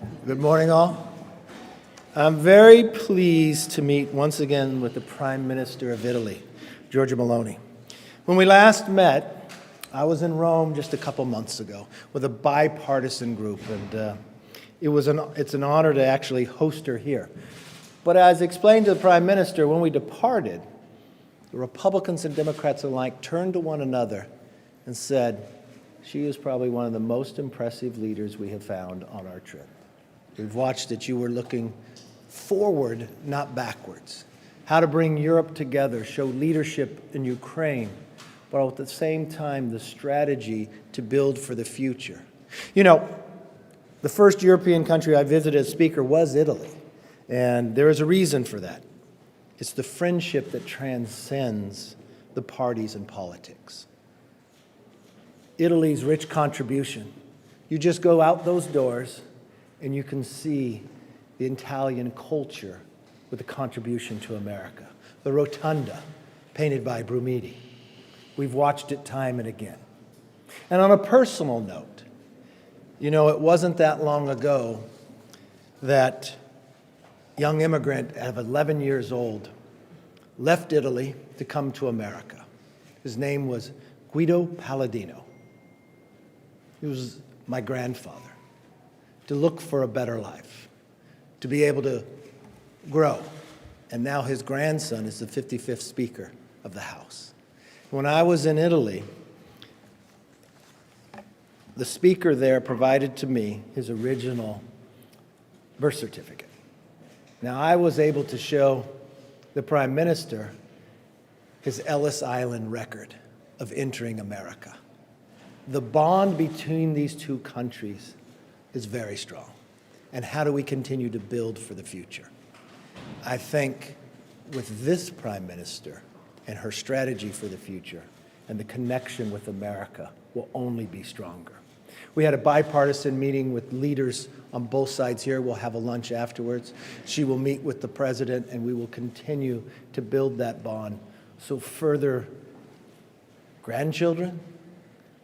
Good morning, all. I'm very pleased to meet once again with the Prime Minister of Italy, Giorgia Meloni. When we last met, I was in Rome just a couple months ago with a bipartisan group, and it's an honor to actually host her here. But as explained to the Prime Minister, when we departed, the Republicans and Democrats alike turned to one another and said, she is probably one of the most impressive leaders we have found on our trip. We've watched that you were looking forward, not backwards. How to bring Europe together, show leadership in Ukraine, but at the same time, the strategy to build for the future. You know, the first European country I visited as speaker was Italy, and there is a reason for that. It's the friendship that transcends the parties and politics. Italy's rich contribution. You just go out those doors and you can see the Italian culture with the contribution to America. The Rotunda, painted by Brumidi. We've watched it time and again. And on a personal note, you know, it wasn't that long ago that young immigrant of 11 years old left Italy to come to America. His name was Guido Palladino. He was my grandfather. To look for a better life, to be able to grow. And now his grandson is the 55th Speaker of the House. When I was in Italy, the Speaker there provided to me his original birth certificate. Now I was able to show the Prime Minister his Ellis Island record of entering America. The bond between these two countries is very strong. And how do we continue to build for the future? I think with this Prime Minister and her strategy for the future and the connection with America will only be stronger. We had a bipartisan meeting with leaders on both sides here. We'll have a lunch afterwards. She will meet with the President, and we will continue to build that bond so further grandchildren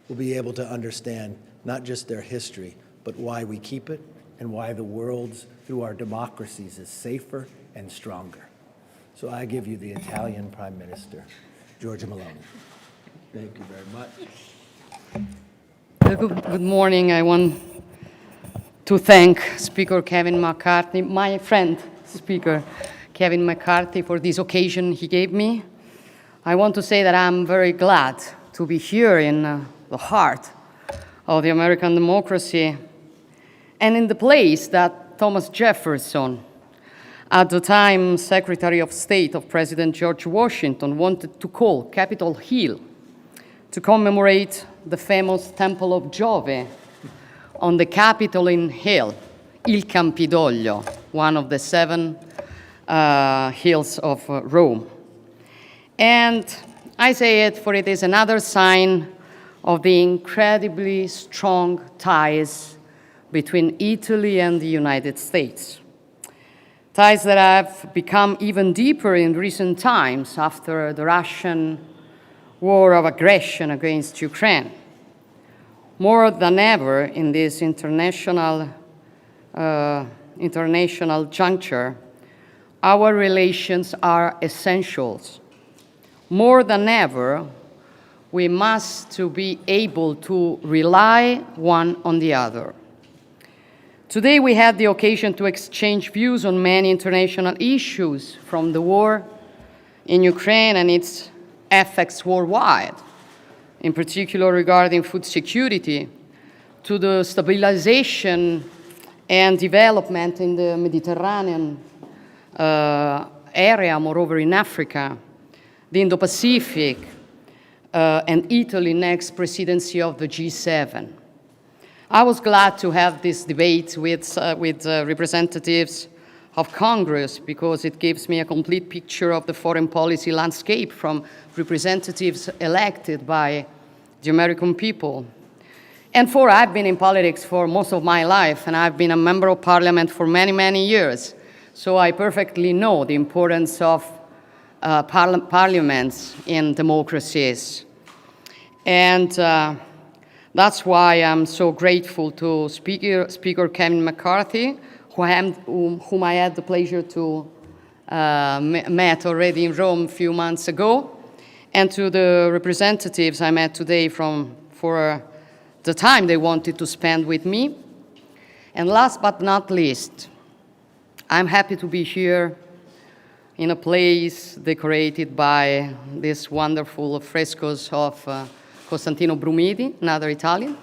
will be able to understand not just their history, but why we keep it and why the world, through our democracies, is safer and stronger. So I give you the Italian Prime Minister, Giorgia Meloni. Thank you very much. Good morning. I want to thank Speaker Kevin McCarthy, my friend, Speaker Kevin McCarthy, for this occasion he gave me. I want to say that I'm very glad to be here in the heart of the American democracy, and in the place that Thomas Jefferson, at the time Secretary of State of President George Washington, wanted to call Capitol Hill to commemorate the famous Temple of Giove on the Capitoline Hill, Il Campidoglio, one of the 7 hills of Rome. And I say it for it is another sign of the incredibly strong ties between Italy and the United States. Ties that have become even deeper in recent times after the Russian war of aggression against Ukraine. More than ever in this international juncture, our relations are essentials. More than ever, we must be able to rely one on the other. Today, we had the occasion to exchange views on many international issues, from the war in Ukraine and its effects worldwide, in particular regarding food security, to the stabilization and development in the Mediterranean area, moreover in Africa, the Indo-Pacific, and Italy's next presidency of the G7. I was glad to have this debate with representatives of Congress because it gives me a complete picture of the foreign policy landscape from representatives elected by the American people. And I've been in politics for most of my life, and I've been a member of parliament for many, many years. So I perfectly know the importance of parliaments in democracies. And That's why I'm so grateful to Speaker Kevin McCarthy, whom I had the pleasure to met already in Rome a few months ago, and to the representatives I met today for the time they wanted to spend with me. And last but not least, I'm happy to be here in a place decorated by these wonderful frescoes of Costantino Brumidi, another Italian.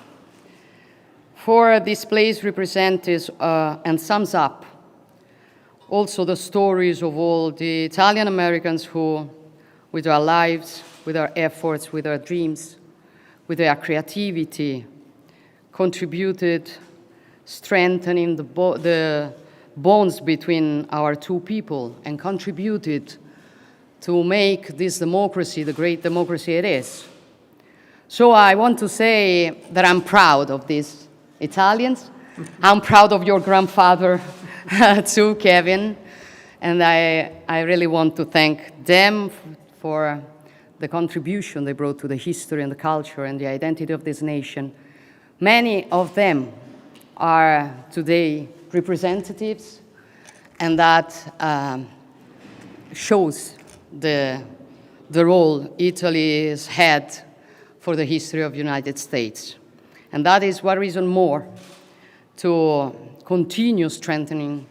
For this place represents and sums up also the stories of all the Italian Americans who, with their lives, with their efforts, with their dreams, with their creativity, contributed strengthening the bonds between our two people and contributed to make this democracy the great democracy it is. So I want to say that I'm proud of these Italians. I'm proud of your grandfather too, Kevin. And I really want to thank them for the contribution they brought to the history and the culture and the identity of this nation. Many of them are today representatives, and that shows the role Italy has had for the history of the United States. And that is one reason more to continue strengthening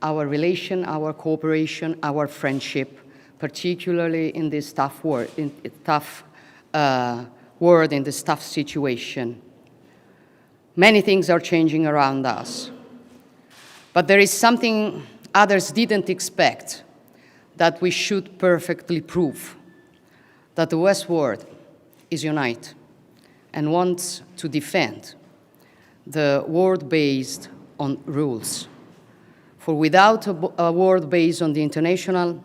our relation, our cooperation, our friendship, particularly in this tough world, in this tough situation. Many things are changing around us. But there is something others didn't expect, that we should perfectly prove, that the West world is united and wants to defend the world based on rules. For without a world based on the international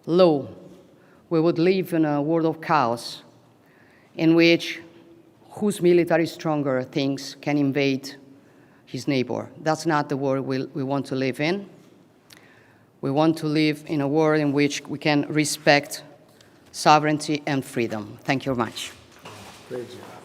law, we would live in a world of chaos in which whose military stronger things can invade his neighbor. That's not the world we want to live in. We want to live in a world in which we can respect sovereignty and freedom. Thank you very much. Great job.